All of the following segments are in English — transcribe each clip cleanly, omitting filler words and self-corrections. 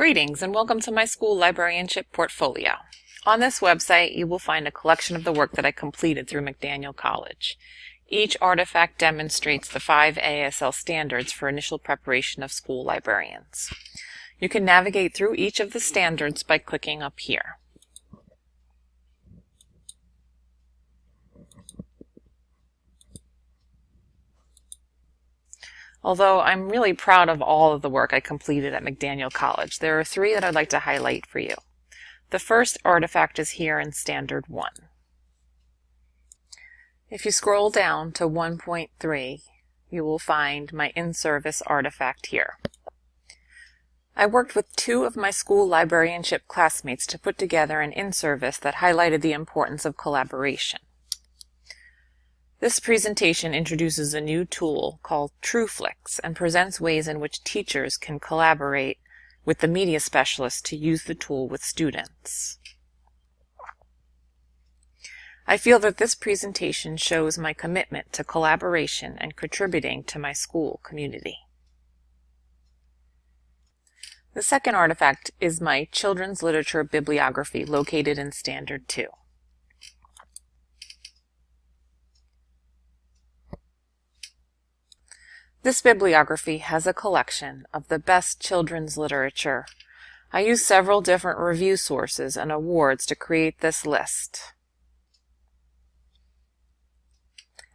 Greetings and welcome to my school librarianship portfolio. On this website, you will find a collection of the work that I completed through McDaniel College. Each artifact demonstrates the 5 ASL standards for initial preparation of school librarians. You can navigate through each of the standards by clicking up here. Although I'm really proud of all of the work I completed at McDaniel College, there are 3 that I'd like to highlight for you. The first artifact is here in Standard 1. If you scroll down to 1.3, you will find my in-service artifact here. I worked with 2 of my school librarianship classmates to put together an in-service that highlighted the importance of collaboration. This presentation introduces a new tool called TrueFlix and presents ways in which teachers can collaborate with the media specialist to use the tool with students. I feel that this presentation shows my commitment to collaboration and contributing to my school community. The second artifact is my children's literature bibliography located in Standard 2. This bibliography has a collection of the best children's literature. I used several different review sources and awards to create this list,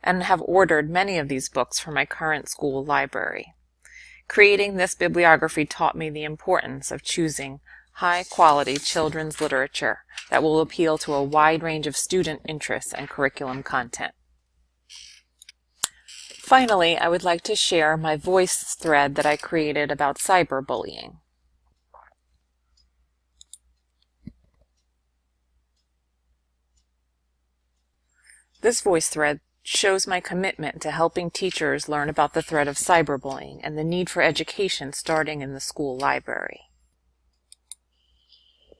and have ordered many of these books for my current school library. Creating this bibliography taught me the importance of choosing high-quality children's literature that will appeal to a wide range of student interests and curriculum content. Finally, I would like to share my voice thread that I created about cyberbullying. This voice thread shows my commitment to helping teachers learn about the threat of cyberbullying and the need for education starting in the school library.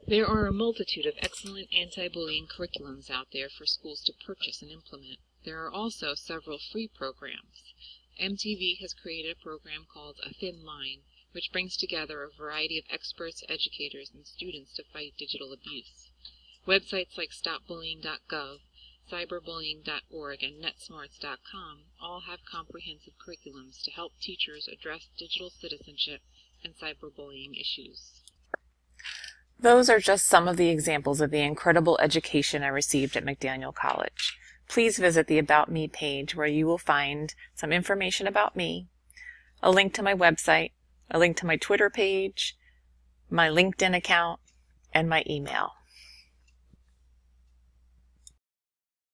There are a multitude of excellent anti-bullying curriculums out there for schools to purchase and implement. There are also several free programs. MTV has created a program called A Thin Line, which brings together a variety of experts, educators, and students to fight digital abuse. Websites like StopBullying.gov, Cyberbullying.org, and NetSmarts.com all have comprehensive curriculums to help teachers address digital citizenship and cyberbullying issues. Those are just some of the examples of the incredible education I received at McDaniel College. Please visit the About Me page where you will find some information about me, a link to my website, a link to my Twitter page, my LinkedIn account, and my email.